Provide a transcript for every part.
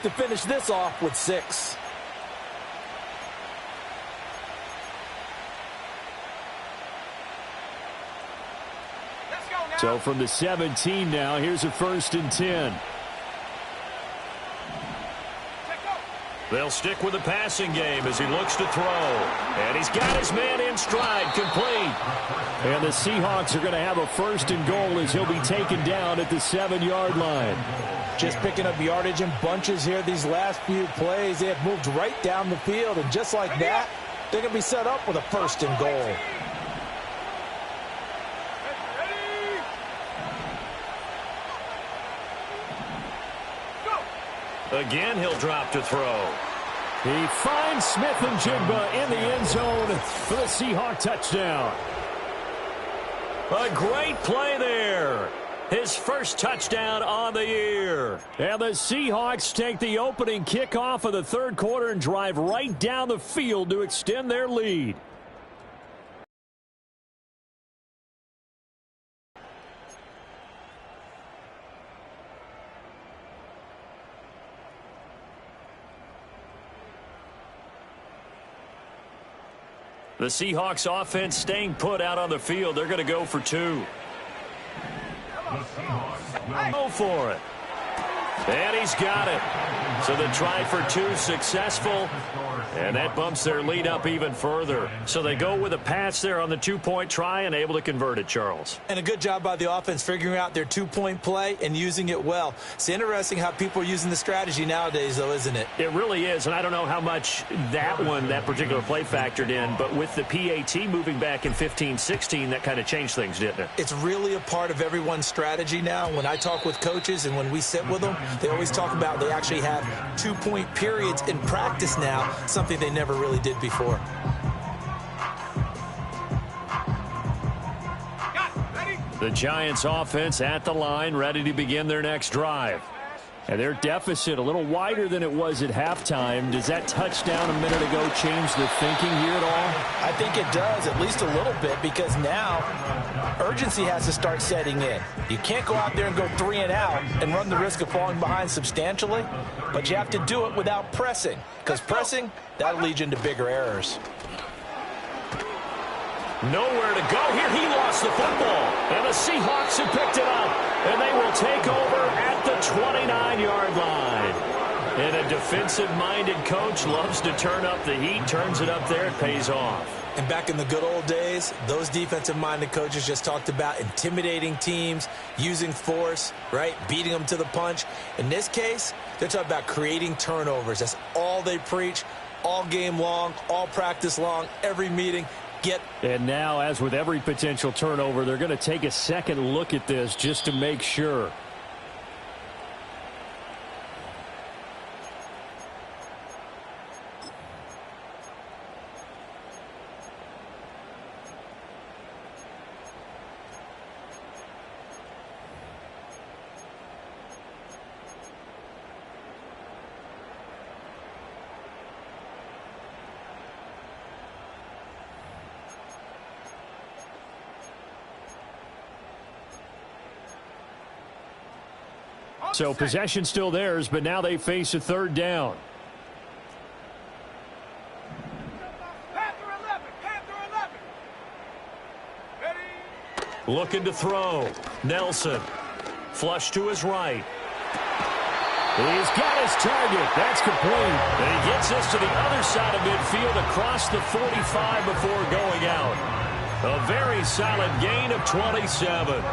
to finish this off with 6. So from the 17 now, here's a 1st and 10. They'll stick with the passing game as he looks to throw. And he's got his man in stride, complete. And the Seahawks are going to have a 1st and goal as he'll be taken down at the 7-yard line. Just picking up yardage in bunches here these last few plays. They have moved right down the field, and just like that, they're going to be set up with a 1st and goal. Again, he'll drop to throw. He finds Smith and Jigba in the end zone for the Seahawk touchdown. A great play there. His first touchdown on the year. And the Seahawks take the opening kickoff of the 3rd quarter and drive right down the field to extend their lead. The Seahawks offense staying put out on the field. They're going to go for 2. Go for it. And he's got it. So the try for 2 successful. And that bumps their lead up even further. So they go with a pass there on the 2-point try and able to convert it, Charles. And a good job by the offense figuring out their 2-point play and using it well. It's interesting how people are using the strategy nowadays, though, isn't it? It really is, and I don't know how much that particular play factored in, but with the PAT moving back in 15-16, that kind of changed things, didn't it? It's really a part of everyone's strategy now. When I talk with coaches and when we sit with them, they always talk about they actually have 2-point periods in practice now, something they never really did before. The Giants offense at the line, ready to begin their next drive. And their deficit a little wider than it was at halftime. Does that touchdown a minute ago change the thinking here at all? I think it does, at least a little bit, because now urgency has to start setting in. You can't go out there and go 3 and out and run the risk of falling behind substantially, but you have to do it without pressing, because pressing, that'll lead you into bigger errors. Nowhere to go here. He lost the football. And the Seahawks have picked it up. And they will take over at the 29-yard line. And a defensive-minded coach loves to turn up the heat, turns it up there, it pays off. And back in the good old days, those defensive-minded coaches just talked about intimidating teams, using force, right, beating them to the punch. In this case, they're talking about creating turnovers. That's all they preach all game long, all practice long, every meeting. And now, as with every potential turnover, they're going to take a second look at this just to make sure. So possession still theirs, but now they face a 3rd down. Looking to throw. Nelson. Flush to his right. He's got his target. That's complete. And he gets this to the other side of midfield across the 45 before going out. A very solid gain of 27.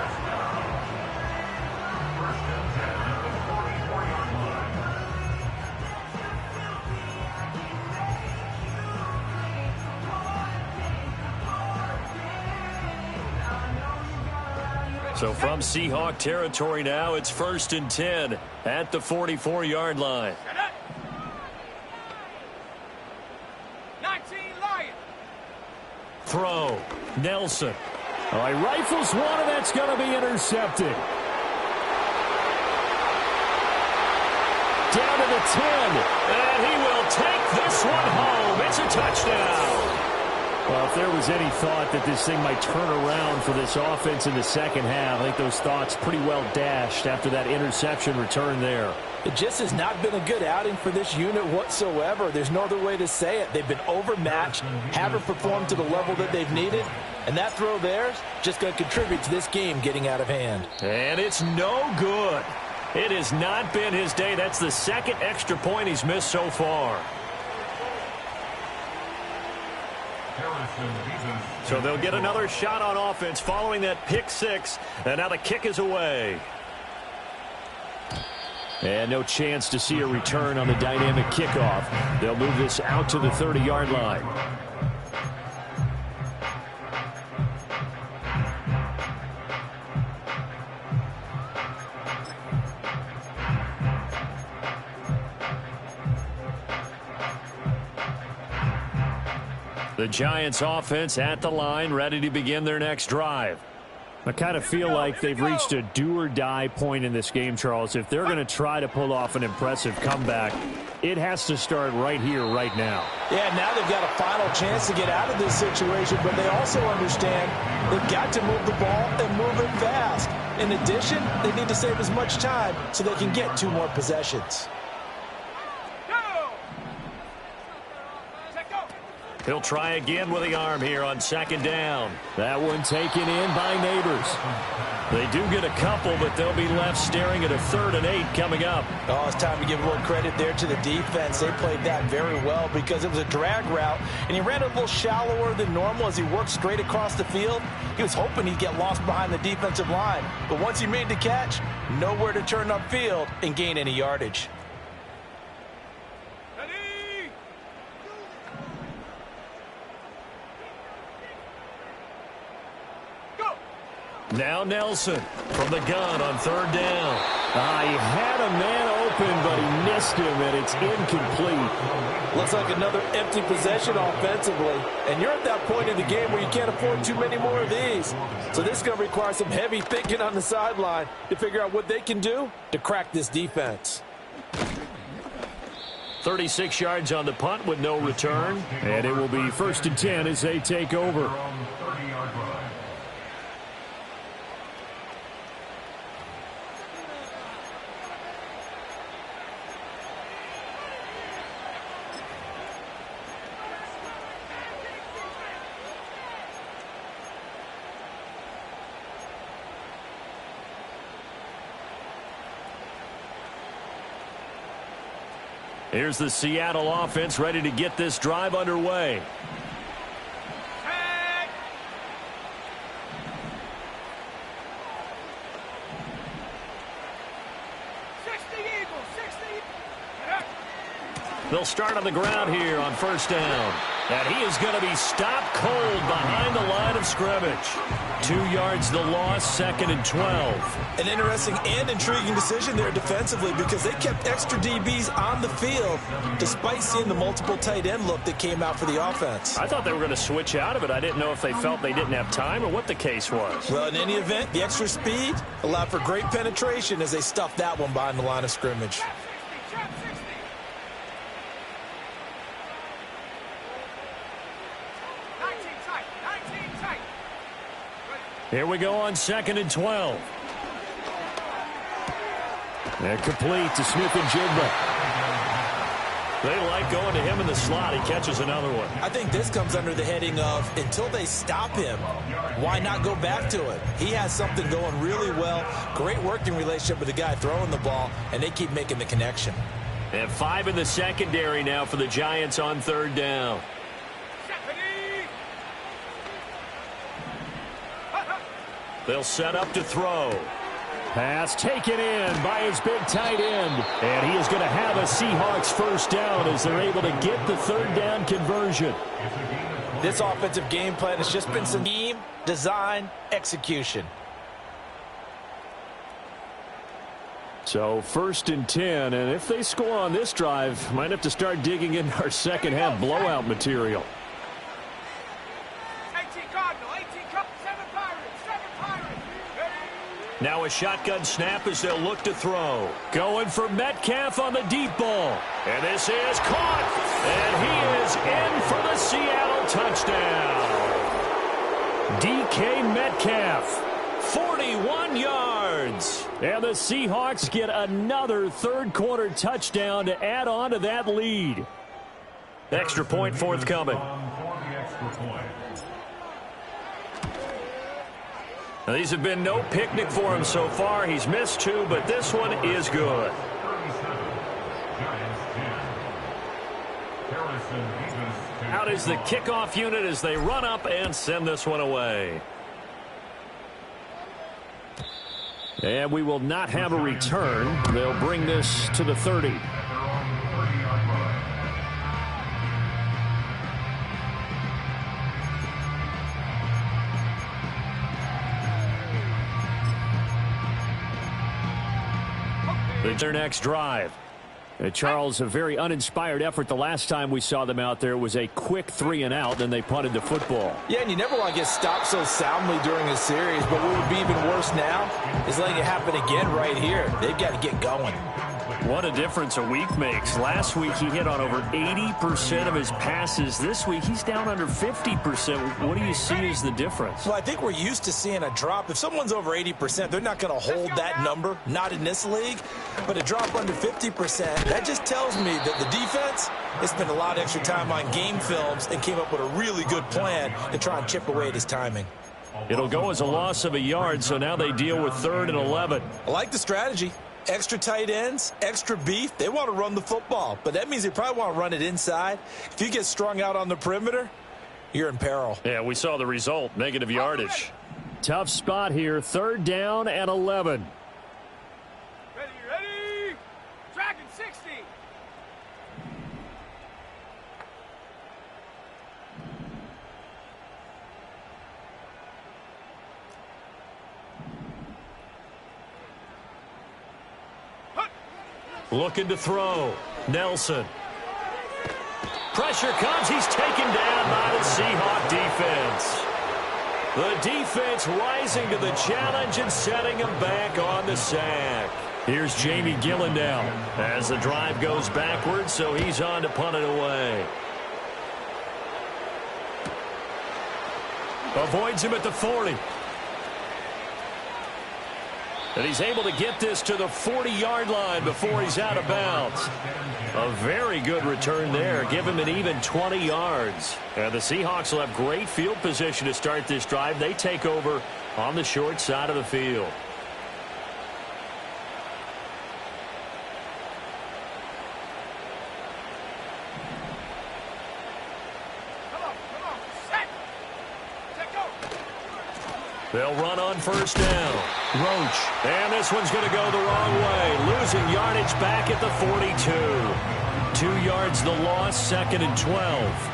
So from Seahawk territory now, it's 1st and 10 at the 44-yard line. 19 Lions. Throw. Nelson. All right, rifles one, and that's going to be intercepted. Down to the 10. And he will take this one home. It's a touchdown. Well, if there was any thought that this thing might turn around for this offense in the second half, I think those thoughts pretty well dashed after that interception return there. It just has not been a good outing for this unit whatsoever. There's no other way to say it. They've been overmatched, haven't performed to the level that they've needed, and that throw there is just going to contribute to this game getting out of hand. And it's no good. It has not been his day. That's the second extra point he's missed so far. So they'll get another shot on offense following that pick six, and now the kick is away. And no chance to see a return on the dynamic kickoff. They'll move this out to the 30-yard line. The Giants offense at the line, ready to begin their next drive. I kind of feel like they've reached a do-or-die point in this game, Charles. If they're going to try to pull off an impressive comeback, it has to start right here, right now. Yeah, now they've got a final chance to get out of this situation, but they also understand they've got to move the ball and move it fast. In addition, they need to save as much time so they can get 2 more possessions. He'll try again with the arm here on second down. That one taken in by Neighbors. They do get a couple, but they'll be left staring at a 3rd and 8 coming up. Oh, it's time to give a little credit there to the defense. They played that very well because it was a drag route, and he ran a little shallower than normal as he worked straight across the field. He was hoping he'd get lost behind the defensive line, but once he made the catch, nowhere to turn upfield and gain any yardage. Now Nelson from the gun on 3rd down. He had a man open, but he missed him, and it's incomplete. Looks like another empty possession offensively. And you're at that point in the game where you can't afford too many more of these. So this is going to require some heavy thinking on the sideline to figure out what they can do to crack this defense. 36 yards on the punt with no return. And it will be 1st and 10 as they take over. Here's the Seattle offense ready to get this drive underway. They'll start on the ground here on 1st down. And he is going to be stopped cold behind the line of scrimmage. 2 yards the loss, 2nd and 12. An interesting and intriguing decision there defensively because they kept extra DBs on the field despite seeing the multiple tight end look that came out for the offense. I thought they were going to switch out of it. I didn't know if they felt they didn't have time or what the case was. Well, in any event, the extra speed allowed for great penetration as they stuffed that one behind the line of scrimmage. Here we go on 2nd and 12. And complete to Smith and Jigba. They like going to him in the slot. He catches another one. I think this comes under the heading of until they stop him, why not go back to it? He has something going really well. Great working relationship with the guy throwing the ball, and they keep making the connection. And 5 in the secondary now for the Giants on 3rd down. They'll set up to throw. Pass taken in by his big tight end. And he is going to have a Seahawks 1st down as they're able to get the 3rd down conversion. This offensive game plan has just been some scheme, design, execution. So 1st and 10, and if they score on this drive, might have to start digging in our second half blowout material. Now a shotgun snap as they'll look to throw. Going for Metcalf on the deep ball. And this is caught. And he is in for the Seattle touchdown. DK Metcalf. 41 yards. And the Seahawks get another third-quarter touchdown to add on to that lead. Extra point forthcoming. Now, these have been no picnic for him so far. He's missed 2, but this one is good. Out is the kickoff unit as they run up and send this one away. And we will not have a return. They'll bring this to the 30. Their next drive. Charles, a very uninspired effort the last time we saw them out there. It was a quick 3-and-out, then they punted the football. Yeah, and you never want to get stopped so soundly during a series, but what would be even worse now is letting it happen again right here. They've got to get going. What a difference a week makes. Last week he hit on over 80% of his passes. This week he's down under 50%. What do you see as the difference? Well, I think we're used to seeing a drop. If someone's over 80%, they're not going to hold that number, not in this league. But a drop under 50%, that just tells me that the defense has spent a lot of extra time on game films and came up with a really good plan to try and chip away at his timing. It'll go as a loss of a yard, so now they deal with 3rd and 11. I like the strategy. Extra tight ends, extra beef. They want to run the football, but that means they probably want to run it inside. If you get strung out on the perimeter, you're in peril. Yeah, we saw the result, negative yardage. Tough spot here, 3rd down and 11. Ready. Dragon 60. Looking to throw. Nelson. Pressure comes. He's taken down by the Seahawk defense. The defense rising to the challenge and setting him back on the sack. Here's Jamie Gillen now as the drive goes backwards, so he's on to punt it away. Avoids him at the 40. And he's able to get this to the 40-yard line before he's out of bounds. A very good return there. Give him an even 20 yards. And the Seahawks will have great field position to start this drive. They take over on the short side of the field. They'll run on 1st down. Roach. And this one's going to go the wrong way. Losing yardage back at the 42. 2 yards the loss, 2nd and 12.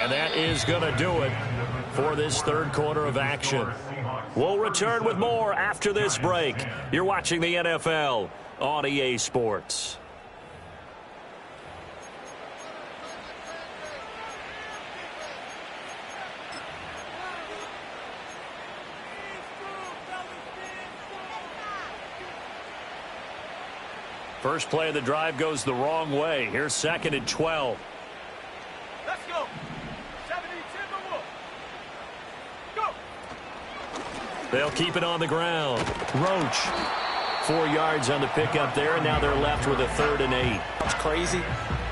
And that is going to do it for this 3rd quarter of action. We'll return with more after this break. You're watching the NFL on EA Sports. First play of the drive goes the wrong way. Here's 2nd and 12. Let's go. 70 Timberwolves. Go. They'll keep it on the ground. Roach. 4 yards on the pickup there, and now they're left with a 3rd and 8. It's crazy,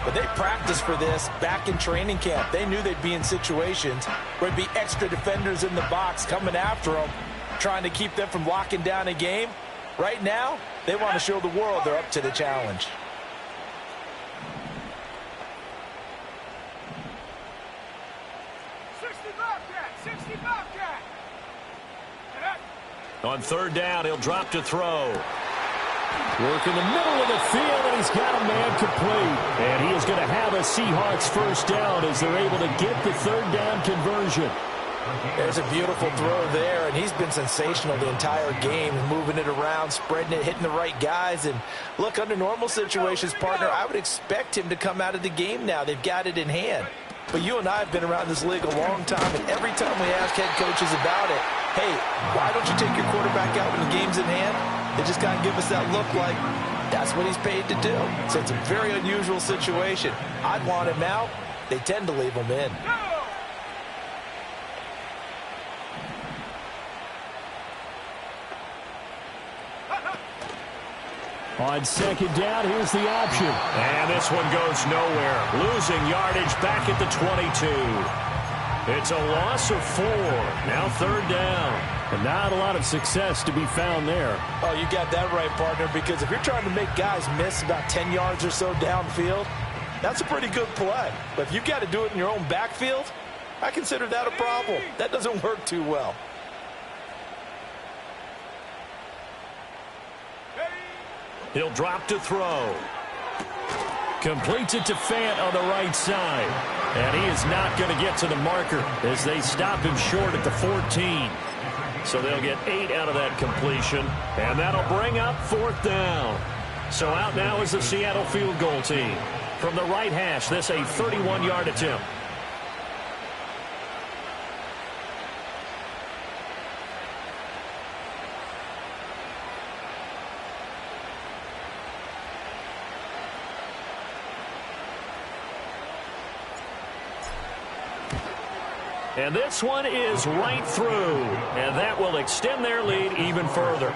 but they practiced for this back in training camp. They knew they'd be in situations where there'd be extra defenders in the box coming after them, trying to keep them from locking down a game. Right now, they want to show the world they're up to the challenge. On 3rd down, he'll drop to throw. Work in the middle of the field, and he's got a man complete. And he is going to have a Seahawks 1st down as they're able to get the 3rd down conversion. There's a beautiful throw there, and he's been sensational the entire game, moving it around, spreading it, hitting the right guys. And look, under normal situations, partner, I would expect him to come out of the game now. They've got it in hand. But you and I have been around this league a long time, and every time we ask head coaches about it, hey, why don't you take your quarterback out when the game's in hand? They just kind of give us that look like, That's what he's paid to do. So it's a very unusual situation. I'd want him out. They tend to leave him in. On second down, here's the option. And this one goes nowhere. Losing yardage back at the 22. It's a loss of 4. Now third down. And not a lot of success to be found there. Oh, you got that right, partner, because if you're trying to make guys miss about 10 yards or so downfield, that's a pretty good play. But if you've got to do it in your own backfield, I consider that a problem. That doesn't work too well. He'll drop to throw. Completes it to Fant on the right side. And he is not going to get to the marker as they stop him short at the 14. So they'll get 8 out of that completion. And that'll bring up fourth down. So out now is the Seattle field goal team. From the right hash, this a 31-yard attempt. And this one is right through, and that will extend their lead even further.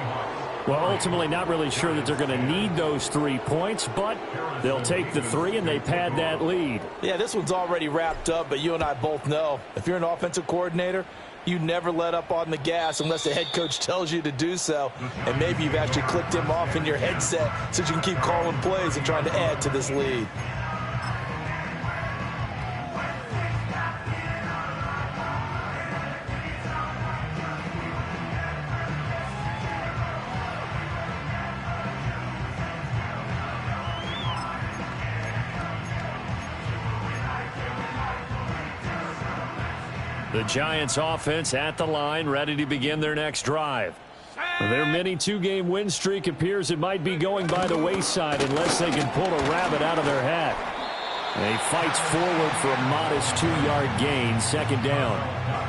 Well, ultimately not really sure that they're going to need those 3 points, but they'll take the 3 and they pad that lead. Yeah, this one's already wrapped up, but you and I both know if you're an offensive coordinator, you never let up on the gas unless the head coach tells you to do so. And maybe you've actually clicked him off in your headset so you can keep calling plays and trying to add to this lead. The Giants offense at the line, ready to begin their next drive. Their mini 2-game win streak appears it might be going by the wayside unless they can pull a rabbit out of their hat. And he fights forward for a modest 2-yard gain, second down.